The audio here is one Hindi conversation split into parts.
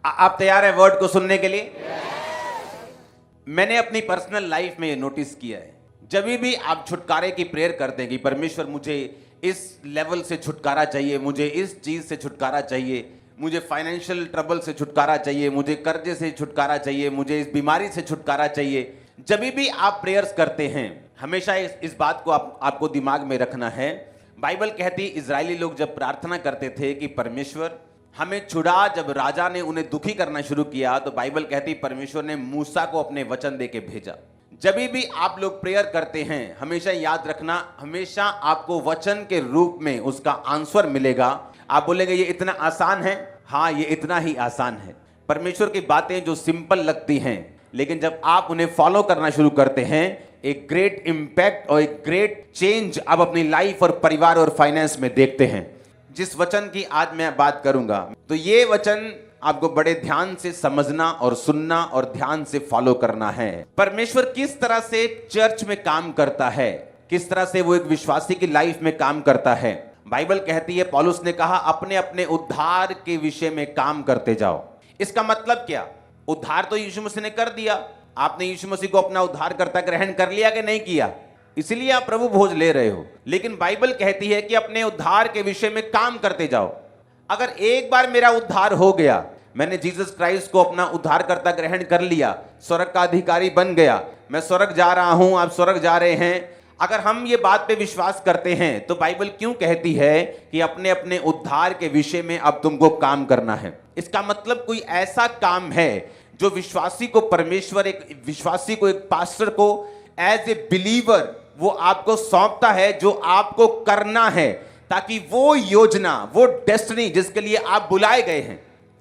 आप तैयार है वर्ड को सुनने के लिए? मैंने अपनी पर्सनल लाइफ में ये नोटिस किया है, जब भी आप छुटकारे की प्रेयर करते हैं कि परमेश्वर मुझे इस लेवल से छुटकारा चाहिए, मुझे इस चीज से छुटकारा चाहिए, मुझे फाइनेंशियल ट्रबल से छुटकारा चाहिए, मुझे कर्जे से छुटकारा चाहिए, मुझे इस बीमारी से छुटकारा चाहिए, जब भी आप प्रेयर्स करते हैं हमेशा इस बात को आपको दिमाग में रखना है। बाइबल कहती इजरायली लोग जब प्रार्थना करते थे कि परमेश्वर हमें छुड़ा, जब राजा ने उन्हें दुखी करना शुरू किया तो बाइबल कहती परमेश्वर ने मूसा को अपने वचन देके भेजा। जब भी आप लोग प्रेयर करते हैं हमेशा याद रखना, हमेशा आपको वचन के रूप में उसका आंसर मिलेगा। आप बोलेंगे ये इतना आसान है? हाँ, ये इतना ही आसान है। परमेश्वर की बातें जो सिंपल लगती हैं, लेकिन जब आप उन्हें फॉलो करना शुरू करते हैं एक ग्रेट इंपैक्ट और एक ग्रेट चेंज आप अपनी लाइफ और परिवार और फाइनेंस में देखते हैं। जिस वचन की आज मैं बात करूंगा तो ये वचन आपको बड़े ध्यान से समझना और सुनना और ध्यान से फॉलो करना है। परमेश्वर किस तरह से चर्च में काम करता है, किस तरह से वो एक विश्वासी की लाइफ में काम करता है। बाइबल कहती है, पौलुस ने कहा अपने अपने उद्धार के विषय में काम करते जाओ। इसका मतलब क्या? उद्धार तो यीशु मसीह ने कर दिया। आपने यीशु मसीह को अपना उद्धारकर्ता ग्रहण कर लिया कि नहीं किया? इसलिए आप प्रभु भोज ले रहे हो। लेकिन बाइबल कहती है कि अपने उद्धार के विषय में काम करते जाओ। अगर एक बार मेरा उद्धार हो गया, मैंने जीसस क्राइस्ट को अपना उद्धारकर्ता ग्रहण कर लिया, स्वर्ग का अधिकारी बन गया, मैं स्वर्ग जा रहा हूं, आप स्वर्ग जा रहे हैं, अगर हम ये बात पे विश्वास करते हैं तो बाइबल क्यों कहती है कि अपने अपने उद्धार के विषय में अब तुमको काम करना है? इसका मतलब कोई ऐसा काम है जो विश्वासी को परमेश्वर, एक विश्वासी को, एक पास्टर को एज ए बिलीवर वो आपको सौंपता है, जो आपको करना है, ताकि वो योजना, वो डेस्टिनी जिसके लिए आप बुलाए गए हैं,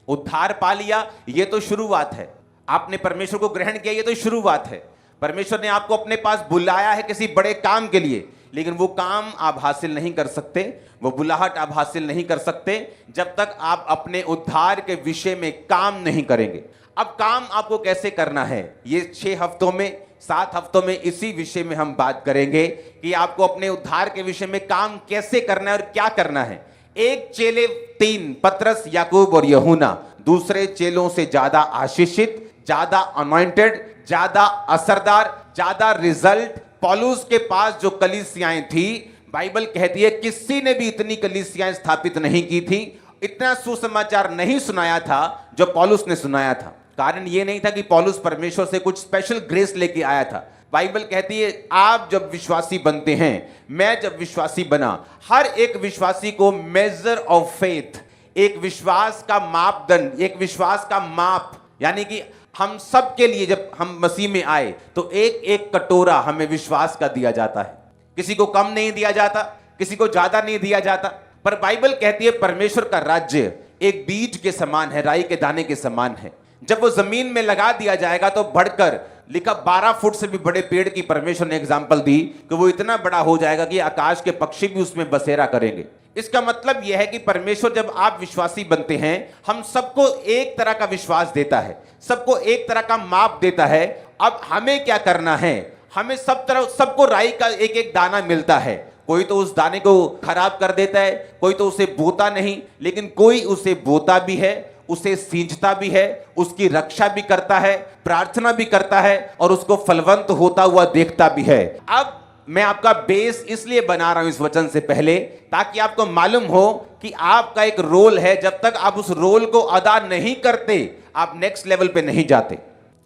उद्धार पा लिया, ये तो शुरुआत है। आपने परमेश्वर को ग्रहण किया, ये तो शुरुआत है। परमेश्वर ने आपको अपने पास बुलाया है किसी बड़े काम के लिए, लेकिन वो काम आप हासिल नहीं कर सकते, वो बुलाहट आप हासिल नहीं कर सकते जब तक आप अपने उद्धार के विषय में काम नहीं करेंगे। अब काम आपको कैसे करना है, ये 6 हफ्तों में, 7 हफ्तों में इसी विषय में हम बात करेंगे कि आपको अपने उद्धार के विषय में काम कैसे करना है और क्या करना है। एक चेले 3, पतरस, याकूब और यूहन्ना, दूसरे चेलों से ज्यादा आशीषित, ज्यादा अनॉइंटेड, ज्यादा असरदार, ज्यादा रिजल्ट पौलुस के पास जो कलीसियाएं थी, बाइबल कहती है किसी ने भी इतनी कलीसियाएं स्थापित नहीं की थी, इतना सुसमाचार नहीं सुनाया था जो पौलुस ने सुनाया था। कारण ये नहीं था कि पौलुस परमेश्वर से कुछ स्पेशल ग्रेस लेके आया था। बाइबल कहती है आप जब विश्वासी बनते हैं, मैं जब विश्वासी बना, हर एक विश्वासी को मेजर ऑफ फेथ, एक विश्वास का मापदंड, एक विश्वास का माप, यानी कि हम सब के लिए जब हम मसीह में आए तो एक एक कटोरा हमें विश्वास का दिया जाता है। किसी को कम नहीं दिया जाता, किसी को ज्यादा नहीं दिया जाता। पर बाइबल कहती है परमेश्वर का राज्य एक बीज के समान है, राई के दाने के समान है। जब वो जमीन में लगा दिया जाएगा तो बढ़कर, लिखा 12 फुट से भी बड़े पेड़ की परमेश्वर ने एग्जांपल दी कि वो इतना बड़ा हो जाएगा कि आकाश के पक्षी भी उसमें बसेरा करेंगे। इसका मतलब यह है कि परमेश्वर जब आप विश्वासी बनते हैं, हम सबको एक तरह का विश्वास देता है, सबको एक तरह का माप देता है। अब हमें क्या करना है? हमें सबको राई का एक एक दाना मिलता है। कोई तो उस दाने को खराब कर देता है, कोई तो उसे बोता नहीं, लेकिन कोई उसे बोता भी है, उसे सींचता भी है, उसकी रक्षा भी करता है, प्रार्थना भी करता है और उसको फलवंत होता हुआ देखता भी है। अब मैं आपका बेस इसलिए बना रहा हूं इस वचन से पहले, ताकि आपको मालूम हो कि आपका एक रोल है। जब तक आप उस रोल को अदा नहीं करते, आप नेक्स्ट लेवल पे नहीं जाते।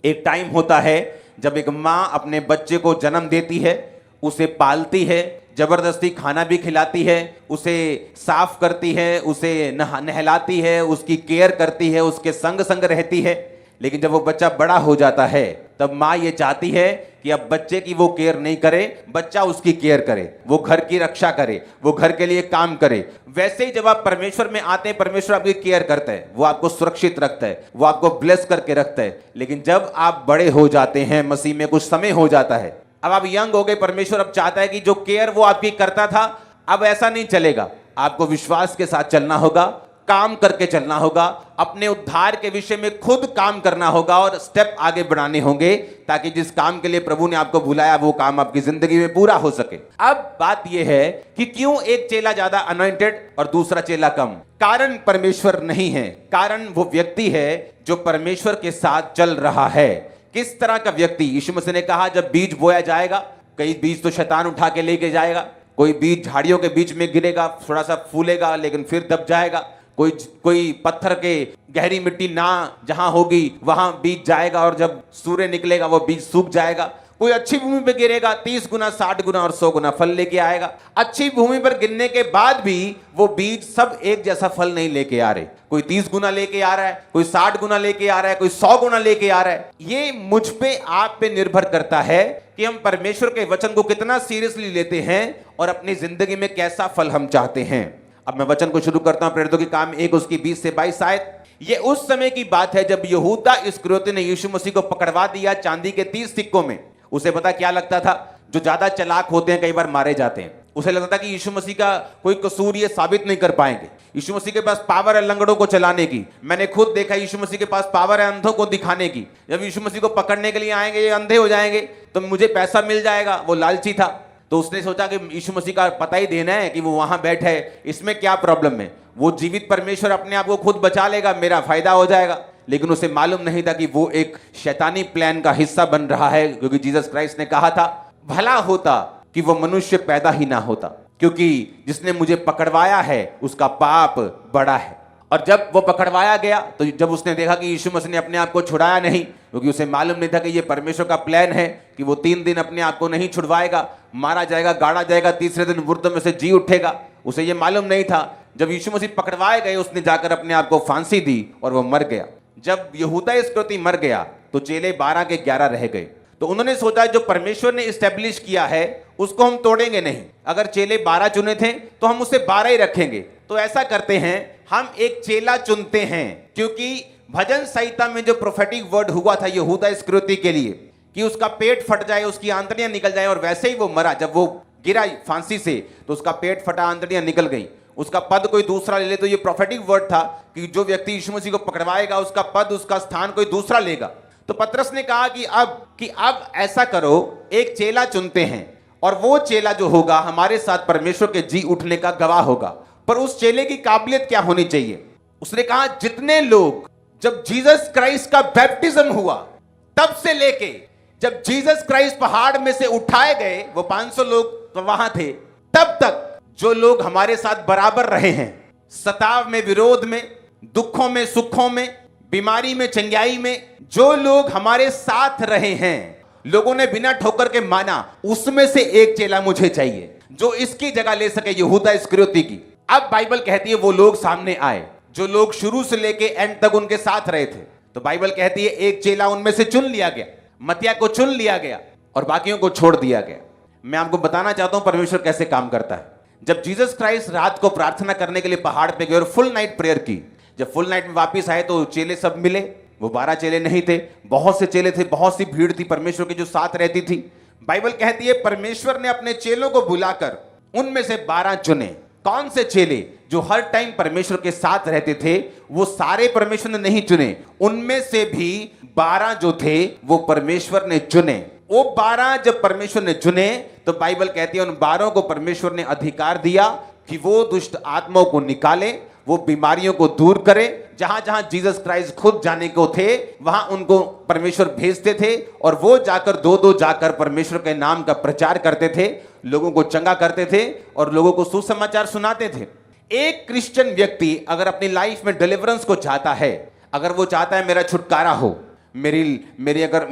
एक टाइम होता है जब एक मां अपने बच्चे को जन्म देती है, उसे पालती है, जबरदस्ती खाना भी खिलाती है, उसे साफ करती है, उसे नहलाती है, उसकी केयर करती है, उसके संग संग रहती है। लेकिन जब वो बच्चा बड़ा हो जाता है तब माँ ये चाहती है कि अब बच्चे की वो केयर नहीं करे, बच्चा उसकी केयर करे, वो घर की रक्षा करे, वो घर के लिए काम करे। वैसे ही जब आप परमेश्वर में आते हैं, परमेश्वर आपकी केयर करता है, वो आपको सुरक्षित रखता है, वो आपको ब्लेस करके रखता है। लेकिन जब आप बड़े हो जाते हैं, मसीह में कुछ समय हो जाता है, अब आप यंग हो गए, परमेश्वर अब चाहता है कि जो केयर वो आपकी करता था, अब ऐसा नहीं चलेगा। आपको विश्वास के साथ चलना होगा, काम करके चलना होगा, अपने उद्धार के विषय में खुद काम करना होगा और स्टेप आगे बढ़ाने होंगे, ताकि जिस काम के लिए प्रभु ने आपको बुलाया वो काम आपकी जिंदगी में पूरा हो सके। अब बात यह है कि क्यों एक चेला ज्यादा अनॉइंटेड और दूसरा चेला कम? कारण परमेश्वर नहीं है, कारण वो व्यक्ति है जो परमेश्वर के साथ चल रहा है। किस तरह का व्यक्ति? यीशु मसीह ने कहा जब बीज बोया जाएगा, कई बीज तो शैतान उठा के लेके जाएगा, कोई बीज झाड़ियों के बीच में गिरेगा, थोड़ा सा फूलेगा लेकिन फिर दब जाएगा, कोई पत्थर के गहरी मिट्टी ना जहां होगी वहां बीज जाएगा और जब सूर्य निकलेगा वो बीज सूख जाएगा। कोई अच्छी भूमि पर गिरेगा, 30 गुना 60 गुना और 100 गुना फल लेके आएगा। अच्छी भूमि पर गिरने के बाद भी वो बीज सब एक जैसा फल नहीं लेके आ रहे, कोई 30 गुना लेके आ रहा है, कोई 60 गुना लेके आ रहा है, कोई 100 गुना लेके आ रहा है। ये मुझ पे आप पे निर्भर करता है कि हम परमेश्वर के वचन को कितना सीरियसली लेते हैं और अपनी जिंदगी में कैसा फल हम चाहते हैं। अब मैं वचन को शुरू करता हूं, प्रेरितों के काम 1 उसकी 20 से 22 आयत। ये उस समय की बात है जब यहूदा इस्करियोती ने यीशु मसीह को पकड़वा दिया चांदी के 30 सिक्कों में। उसे पता क्या लगता था? जो ज्यादा चालाक होते हैं कई बार मारे जाते हैं। उसे लगता था कि यीशु मसीह का कोई कसूर ये साबित नहीं कर पाएंगे। यीशु मसीह के पास पावर है लंगड़ों को चलाने की। मैंने खुद देखा यीशु मसीह के पास पावर है अंधों को दिखाने की। जब यीशु मसीह को पकड़ने के लिए आएंगे ये अंधे हो जाएंगे तो मुझे पैसा मिल जाएगा। वो लालची था, तो उसने सोचा कि यीशु मसीह का पता ही देना है कि वो वहां बैठे है, इसमें क्या प्रॉब्लम है? वो जीवित परमेश्वर अपने आप को खुद बचा लेगा, मेरा फायदा हो जाएगा। लेकिन उसे मालूम नहीं था कि वो एक शैतानी प्लान का हिस्सा बन रहा है, क्योंकि जीसस क्राइस्ट ने कहा था भला होता कि वो मनुष्य पैदा ही ना होता, क्योंकि जिसने मुझे पकड़वाया है उसका पाप बड़ा है। और जब वो पकड़वाया गया तो जब उसने देखा कि यीशु मसीह ने अपने आप को छुड़ाया नहीं, क्योंकि उसे मालूम नहीं था कि ये परमेश्वर का प्लान है कि वो 3 दिन अपने आप को नहीं छुड़वाएगा, मारा जाएगा, गाड़ा जाएगा, तीसरे दिन मुर्दों में से जी उठेगा। उसे ये मालूम नहीं था। जब यीशु मसीह पकड़वाए गए उसने जाकर अपने आप को फांसी दी और वो मर गया। जब यहूदा इस्करियोती मर गया तो चेले 12 के 11 रह गए। तो उन्होंने सोचा जो परमेश्वर ने इस्टेब्लिश किया है उसको हम तोड़ेंगे नहीं। अगर चेले 12 चुने थे तो हम उसे 12 ही रखेंगे। तो ऐसा करते हैं, हम एक चेला चुनते हैं, क्योंकि भजन संहिता में जो प्रोफेटिक वर्ड हुआ था यहूदा इस्करियोती के लिए कि उसका पेट फट जाए, उसकी आंतड़ियां निकल जाए, और वैसे ही वो मरा। जब वो गिरा फांसी से तो उसका पेट फटा, आंतड़ियां निकल गई, उसका पद कोई दूसरा ले ले। तो ये प्रोफेटिक वर्ड था कि जो व्यक्ति यीशु मसीह को पकड़वाएगा उसका पद, उसका स्थान कोई दूसरा लेगा। तो पतरस ने कहा कि अब ऐसा करो, एक चेला चुनते हैं और वो चेला जो होगा हमारे साथ परमेश्वर के जी उठने का गवाह होगा। पर उस चेले की काबिलियत क्या होनी चाहिए? उसने कहा जितने लोग, जब जीसस क्राइस्ट का बैप्टिज्म हुआ तब से लेके जब जीसस क्राइस्ट पहाड़ में से उठाए गए, वो 500 लोग तो वहां थे, तब तक जो लोग हमारे साथ बराबर रहे हैं, सताव में, विरोध में, दुखों में, सुखों में, बीमारी में, चंगाई में, जो लोग हमारे साथ रहे हैं, लोगों ने बिना ठोकर के माना, उसमें से एक चेला मुझे चाहिए जो इसकी जगह ले सके, यहूदा इस्करियोती की। अब बाइबल कहती है वो लोग सामने आए जो लोग शुरू से लेके एंड तक उनके साथ रहे थे। तो बाइबल कहती है एक चेला उनमें से चुन लिया गया, मत्तियाह को चुन लिया गया और बाकियों को छोड़ दिया गया। मैं आपको बताना चाहता हूं परमेश्वर कैसे काम करता है। जब जीसस क्राइस्ट रात को प्रार्थना करने के लिए पहाड़ पे गए और फुल नाइट प्रेयर की, जब फुल नाइट में वापस आए तो चेले सब मिले। वो 12 चेले नहीं थे, बहुत से चेले थे, बहुत सी भीड़ थी परमेश्वर की जो साथ रहती थी। बाइबल कहती है परमेश्वर ने अपने चेलों को बुलाकर उनमें से 12 चुने। कौन से चेले? जो हर टाइम परमेश्वर के साथ रहते थे। वो सारे परमेश्वर ने नहीं चुने, उनमें से भी 12 जो थे वो परमेश्वर ने चुने। वो 12 जब परमेश्वर ने चुने तो बाइबल कहती है उन 12 को परमेश्वर ने अधिकार दिया कि वो दुष्ट आत्माओं को निकाले, वो बीमारियों को दूर करे। जहां जहां जीसस क्राइस्ट खुद जाने को थे वहां उनको परमेश्वर भेजते थे और वो जाकर दो जाकर परमेश्वर के नाम का प्रचार करते थे, लोगों को चंगा करते थे और लोगों को सुसमाचार सुनाते थे। एक क्रिश्चियन व्यक्ति अगर अपनी लाइफ में डिलीवरेंस को चाहता है, अगर वो चाहता है मेरा छुटकारा हो, मेरी अगर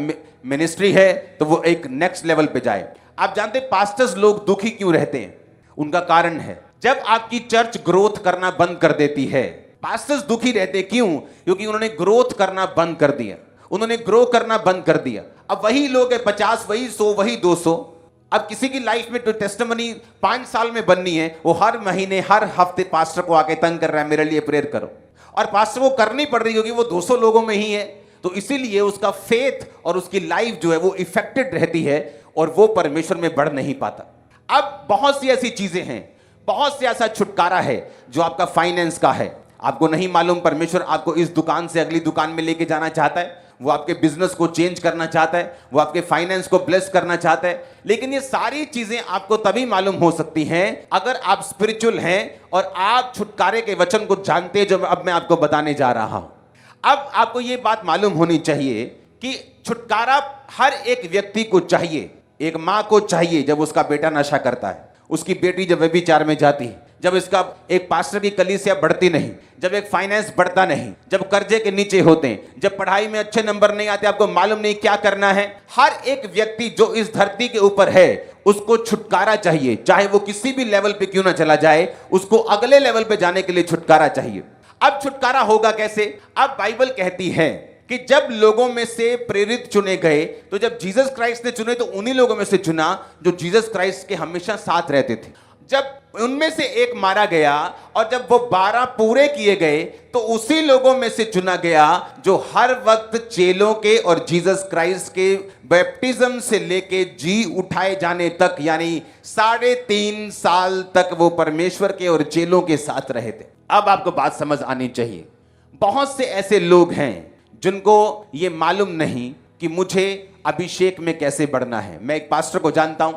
मिनिस्ट्री है तो वो एक नेक्स्ट लेवल पे जाए। आप जानते पास्टर्स लोग दुखी क्यों रहते हैं? उनका कारण है जब आपकी चर्च ग्रोथ करना बंद कर देती है। पास्टर्स दुखी रहते क्यों? क्योंकि उन्होंने ग्रोथ करना बंद कर दिया, उन्होंने ग्रो करना बंद कर दिया। अब वही लोग है 50, वही 100, वही 200। अब किसी की लाइफ में तो टेस्टिमनी 5 साल में बननी है, वो हर महीने हर हफ्ते पास्टर को आके तंग कर रहा है मेरे लिए प्रेयर करो, और पास्टर को करनी पड़ रही होगी, वो 200 लोगों में ही है। तो इसीलिए उसका फेथ और उसकी लाइफ जो है वो इफेक्टेड रहती है और वो परमेश्वर में बढ़ नहीं पाता। अब बहुत सी ऐसी चीजें हैं, बहुत से ऐसा छुटकारा है जो आपका फाइनेंस का है, आपको नहीं मालूम परमेश्वर आपको इस दुकान से अगली दुकान में लेके जाना चाहता है, वो आपके बिजनेस को चेंज करना चाहता है, वो आपके फाइनेंस को ब्लेस करना चाहता है। लेकिन ये सारी चीजें आपको तभी मालूम हो सकती हैं अगर आप स्पिरिचुअल हैं और आप छुटकारे के वचन को जानते हैं, जो अब मैं आपको बताने जा रहा हूं। अब आपको ये बात मालूम होनी चाहिए कि छुटकारा हर एक व्यक्ति को चाहिए। एक मां को चाहिए जब उसका बेटा नशा करता है, उसकी बेटी जब व्यभिचार में जाती है, जब इसका एक पास्टर की कलीसिया बढ़ती नहीं, जब एक फाइनेंस बढ़ता नहीं, जब कर्जे के नीचे होते हैं, जब पढ़ाई में अच्छे नंबर नहीं आते, आपको मालूम नहीं क्या करना है। हर एक व्यक्ति जो इस धरती के ऊपर है उसको छुटकारा चाहिए, चाहे वो किसी भी लेवल पे क्यों ना चला जाए, उसको अगले लेवल पे जाने के लिए छुटकारा चाहिए। अब छुटकारा होगा कैसे? अब बाइबल कहती है कि जब लोगों में से प्रेरित चुने गए, तो जब जीसस क्राइस्ट ने चुने तो उन्हीं लोगों में से चुना जो जीसस क्राइस्ट के हमेशा साथ रहते थे। जब उनमें से एक मारा गया और जब वो 12 पूरे किए गए तो उसी लोगों में से चुना गया जो हर वक्त चेलों के और जीसस क्राइस्ट के बैप्टिज्म से लेके जी उठाए जाने तक, यानी 3.5 साल तक वो परमेश्वर के और चेलों के साथ रहे थे। अब आपको बात समझ आनी चाहिए। बहुत से ऐसे लोग हैं जिनको ये मालूम नहीं कि मुझे अभिषेक में कैसे बढ़ना है। मैं एक पास्टर को जानता हूं,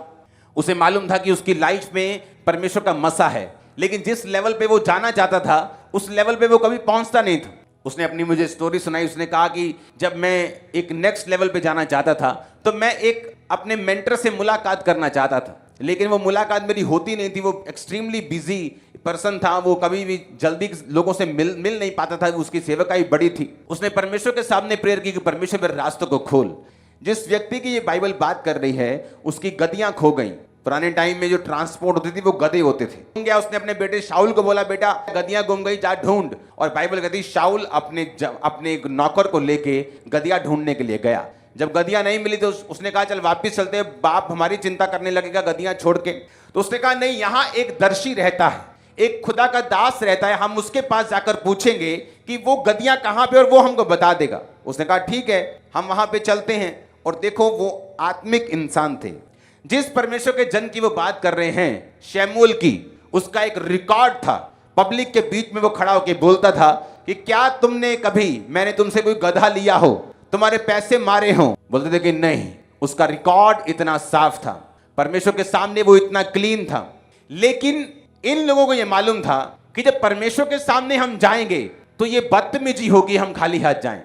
उसे मालूम था कि उसकी लाइफ में परमेश्वर का मसा है, लेकिन जिस लेवल पे वो जाना चाहता था उस लेवल पे वो कभी पहुंचता नहीं था। उसने अपनी मुझे स्टोरी सुनाई। उसने कहा कि जब मैं एक नेक्स्ट लेवल पे जाना चाहता था तो मैं एक अपने मेंटर से मुलाकात करना चाहता था, लेकिन वो मुलाकात मेरी होती नहीं थी। वो एक्सट्रीमली बिजी पर्सन था, वो कभी भी जल्दी लोगों से मिल नहीं पाता था, उसकी सेवकाई बड़ी थी। उसने परमेश्वर के सामने प्रेयर की कि परमेश्वर मेरे रास्तों को खोल। जिस व्यक्ति की ये बाइबल बात कर रही है उसकी गदियां खो गई। पुराने टाइम में जो ट्रांसपोर्ट होती थी वो गधे होते थे। गया उसने अपने बेटे शाऊल को बोला, बेटा गदियां गुम गई, जा ढूंढ। और बाइबल कहती शाऊल अपने एक नौकर को लेके गदियां ढूंढने के लिए गया। जब गदियां नहीं मिली तो उसने कहा चल वापिस चलते हैं, बाप हमारी चिंता करने लगेगा गदियां छोड़ के। तो उसने कहा नहीं, यहां एक दर्शी रहता है, एक खुदा का दास रहता है, हम उसके पास जाकर पूछेंगे कि वो गदियां कहां पे, और वो हमको बता देगा। उसने कहा ठीक है, हम वहां पे चलते हैं। और देखो वो आत्मिक इंसान थे। जिस परमेश्वर के जन की वो बात कर रहे हैं, शमूएल की, उसका एक रिकॉर्ड था। पब्लिक के बीच में वो खड़ा होकर बोलता था कि क्या तुमने कभी, मैंने तुमसे कोई गधा लिया हो, तुम्हारे पैसे मारे हो? बोलते थे कि नहीं। उसका रिकॉर्ड इतना साफ था, परमेश्वर के सामने वो इतना क्लीन था। लेकिन इन लोगों को ये मालूम था कि जब परमेश्वर के सामने हम जाएंगे तो ये बदतमीजी होगी हम खाली हाथ जाएं।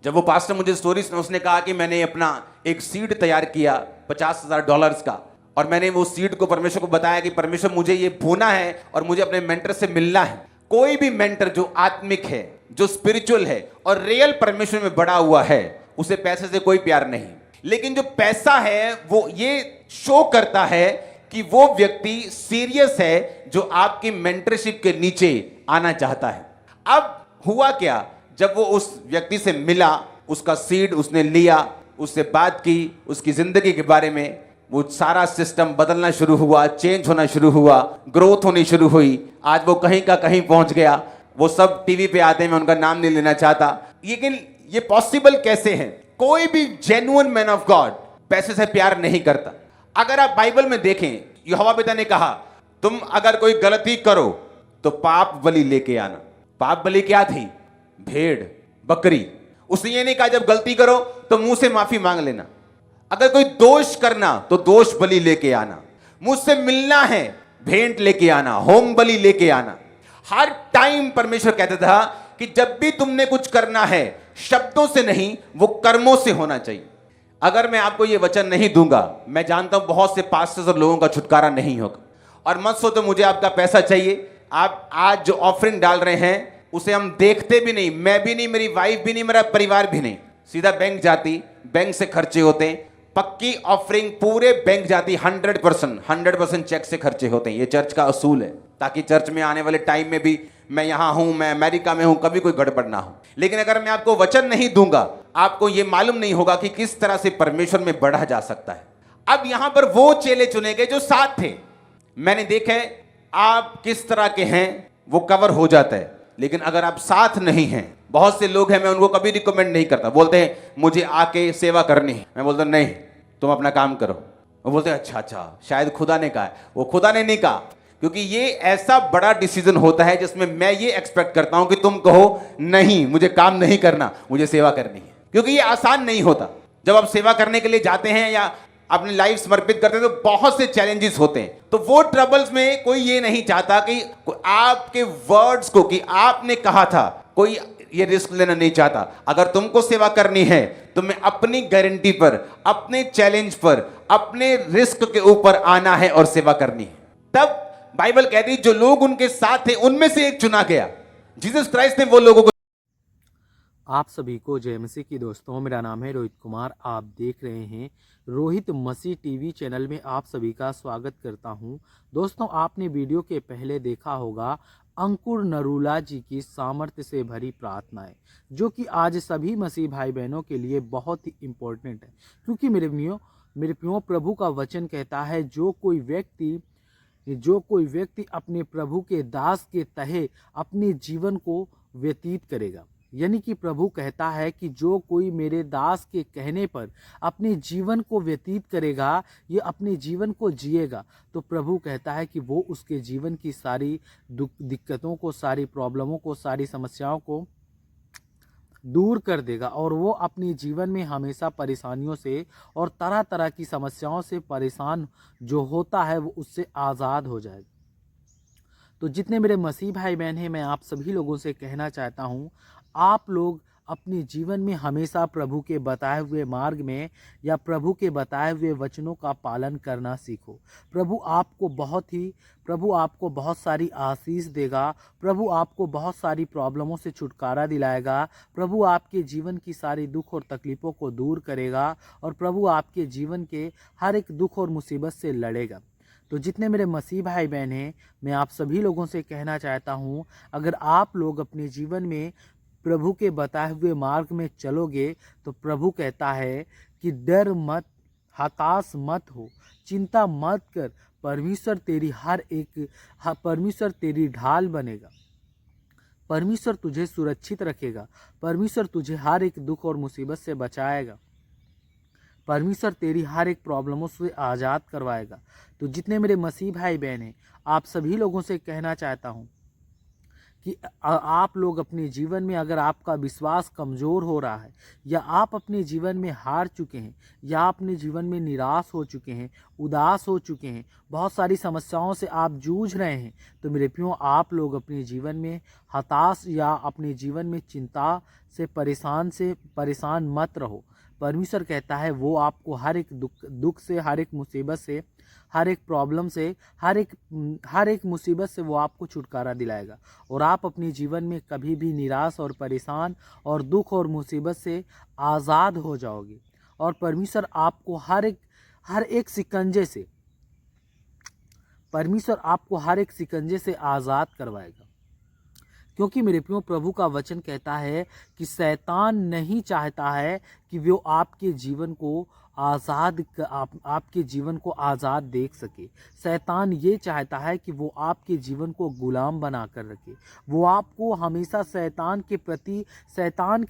जब वो पास्टर मुझे स्टोरी सुना, उसने कहा कि मैंने अपना एक सीड तैयार किया $50,000 का, और मैंने वो सीड को परमेश्वर को बताया कि परमेश्वर मुझे ये बोना है और मुझे अपने मेंटर से मिलना है। कोई भी मेंटर जो आत्मिक है, जो स्पिरिचुअल है और रियल परमेश्वर में बड़ा हुआ है, उसे पैसे से कोई प्यार नहीं। लेकिन जो पैसा है वो ये शो करता है कि वो व्यक्ति सीरियस है जो आपकी मेंटरशिप के नीचे आना चाहता है। अब हुआ क्या, जब वो उस व्यक्ति से मिला, उसका सीड उसने लिया, उससे बात की, उसकी जिंदगी के बारे में, वो सारा सिस्टम बदलना शुरू हुआ, चेंज होना शुरू हुआ, ग्रोथ होनी शुरू हुई। आज वो कहीं का कहीं पहुंच गया। वो सब टीवी पे आते हैं, मैं उनका नाम नहीं लेना चाहता, लेकिन ये पॉसिबल कैसे है? कोई भी जेन्युइन मैन ऑफ गॉड पैसे से प्यार नहीं करता। अगर आप बाइबल में देखें, यहोवा पिता ने कहा तुम अगर कोई गलती करो तो पाप बलि लेके आना। पाप बलि क्या थी? भेड़, बकरी। उसने ये नहीं कहा जब गलती करो तो मुंह से माफी मांग लेना। अगर कोई दोष करना तो दोष बलि लेके आना। मुझसे मिलना है, भेंट लेके आना, होम बलि लेके आना। हर टाइम परमेश्वर कहता था कि जब भी तुमने कुछ करना है, शब्दों से नहीं, वो कर्मों से होना चाहिए। अगर मैं आपको ये वचन नहीं दूंगा, मैं जानता हूं बहुत से पास्टर्स और लोगों का छुटकारा नहीं होगा। और मत सोचो मुझे आपका पैसा चाहिए। आप आज जो ऑफरिंग डाल रहे हैं उसे हम देखते भी नहीं, मैं भी नहीं, मेरी वाइफ भी नहीं, मेरा परिवार भी नहीं। सीधा बैंक जाती, बैंक से खर्चे होते हैं। पक्की ऑफरिंग पूरे बैंक जाती, 100% चेक से खर्चे होते हैं। ये चर्च का असूल है, ताकि चर्च में आने वाले टाइम में भी, मैं यहां हूं, मैं अमेरिका में हूं, कभी कोई गड़बड़ ना हो। लेकिन अगर मैं आपको वचन नहीं दूंगा, आपको यह मालूम नहीं होगा कि किस तरह से परमेश्वर में बढ़ा जा सकता है। अब यहां पर वो चेले चुने गए जो साथ थे। मैंने देखा आप किस तरह के हैं वो कवर हो जाता है, लेकिन अगर आप साथ नहीं हैं, बहुत से लोग हैं, मैं उनको कभी रिकमेंड नहीं करता। बोलते हैं मुझे आके सेवा करनी है, मैं बोलता नहीं, तुम अपना काम करो। वो बोलते हैं अच्छा, शायद खुदा ने कहा है। वो खुदा ने नहीं कहा। क्योंकि ये ऐसा बड़ा डिसीजन होता है जिसमें मैं ये एक्सपेक्ट करता हूं कि तुम कहो नहीं, मुझे काम नहीं करना, मुझे सेवा करनी है। क्योंकि ये आसान नहीं होता। जब आप सेवा करने के लिए जाते हैं या अपनी लाइफ समर्पित करते हैं तो बहुत से चैलेंजेस होते हैं। तो वो ट्रबल्स में कोई ये नहीं चाहता कि आपके वर्ड्स को, कि आपने कहा था, कोई ये रिस्क लेना नहीं चाहता। अगर तुमको सेवा करनी है तो मैं अपनी गारंटी पर, अपने चैलेंज पर, अपने रिस्क के ऊपर आना है और सेवा करनी है। तब बाइबल कहती है जो लोग उनके साथ थे उनमें से एक चुना गया। जीसस क्राइस्ट ने वो लोगों को। आप सभी को जय मसीह की दोस्तों, मेरा नाम है रोहित कुमार। आप देख रहे हैं रोहित मसीह टीवी चैनल में आप सभी का स्वागत करता हूं। दोस्तों, आपने वीडियो के पहले देखा होगा अंकुर नरूला जी की सामर्थ्य से भरी प्रार्थनाएं, जो कि आज सभी मसीह भाई बहनों के लिए बहुत ही इम्पोर्टेंट है। क्योंकि मेरे प्रियो प्रभु का वचन कहता है जो कोई व्यक्ति अपने प्रभु के दास के तहे अपने जीवन को व्यतीत करेगा, यानी कि प्रभु कहता है कि जो कोई मेरे दास के कहने पर अपने जीवन को व्यतीत करेगा, ये अपने जीवन को जिएगा, तो प्रभु कहता है कि वो उसके जीवन की सारी दिक्कतों को, सारी प्रॉब्लमों को, सारी समस्याओं को दूर कर देगा और वो अपने जीवन में हमेशा परेशानियों से और तरह तरह की समस्याओं से परेशान जो होता है वो उससे आज़ाद हो जाएगा। तो जितने मेरे मसीह भाई बहन हैं, मैं आप सभी लोगों से कहना चाहता हूँ, आप लोग अपने जीवन में हमेशा प्रभु के बताए हुए मार्ग में या प्रभु के बताए हुए वचनों का पालन करना सीखो। प्रभु आपको बहुत सारी आशीष देगा। प्रभु आपको बहुत सारी प्रॉब्लमों से छुटकारा दिलाएगा। प्रभु आपके जीवन की सारी दुख और तकलीफ़ों को दूर करेगा और प्रभु आपके जीवन के हर एक दुख और मुसीबत से लड़ेगा। तो जितने मेरे मसीह भाई बहन हैं, मैं आप सभी लोगों से कहना चाहता हूँ, अगर आप लोग अपने जीवन में प्रभु के बताए हुए मार्ग में चलोगे तो प्रभु कहता है कि डर मत, हताश मत हो, चिंता मत कर, परमेश्वर तेरी ढाल बनेगा। परमेश्वर तुझे सुरक्षित रखेगा। परमेश्वर तुझे हर एक दुख और मुसीबत से बचाएगा। परमेश्वर तेरी हर एक प्रॉब्लमों से आज़ाद करवाएगा। तो जितने मेरे मसीह भाई बहन हैं, आप सभी लोगों से कहना चाहता हूँ कि आप लोग अपने जीवन में, अगर आपका विश्वास कमज़ोर हो रहा है या आप अपने जीवन में हार चुके हैं या अपने जीवन में निराश हो चुके हैं, उदास हो चुके हैं, बहुत सारी समस्याओं से आप जूझ रहे हैं, तो मेरे प्रियो, आप लोग अपने जीवन में हताश या अपने जीवन में चिंता से परेशान मत रहो। परमेश्वर कहता है वो आपको हर एक दुख से, हर एक मुसीबत से, हर एक प्रॉब्लम से, हर एक मुसीबत से वो आपको छुटकारा दिलाएगा और आप अपने जीवन में कभी भी निराश और परेशान और दुख और मुसीबत से आज़ाद हो जाओगे और परमेश्वर आपको हर एक शिकंजे से आज़ाद करवाएगा। क्योंकि मेरे प्रियो, प्रभु का वचन कहता है कि शैतान नहीं चाहता है कि वो आपके जीवन को आपके जीवन को आज़ाद देख सके। शैतान ये चाहता है कि वो आपके जीवन को गुलाम बना कर रखे। वो आपको हमेशा शैतान के प्रति, शैतान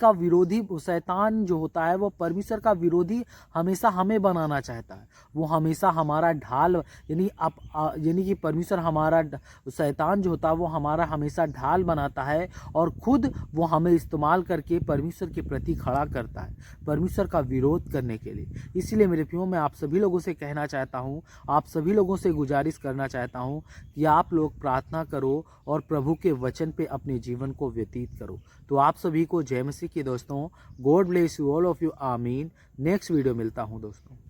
जो होता है वो परमेश्वर का विरोधी हमेशा हमें बनाना चाहता है। वो हमेशा हमारा ढाल, यानी कि परमेश्वर शैतान जो होता है वो हमारा हमेशा ढाल बनाता है और खुद वो हमें इस्तेमाल करके परमेश्वर के प्रति खड़ा करता है, परमेश्वर का विरोध करने के लिए। इसलिए मेरे प्रियो, मैं आप सभी लोगों से कहना चाहता हूँ, आप सभी लोगों से गुजारिश करना चाहता हूँ कि आप लोग प्रार्थना करो और प्रभु के वचन पे अपने जीवन को व्यतीत करो। तो आप सभी को जय मसीह की दोस्तों। God bless you all of you. आमीन। नेक्स्ट वीडियो मिलता हूँ दोस्तों।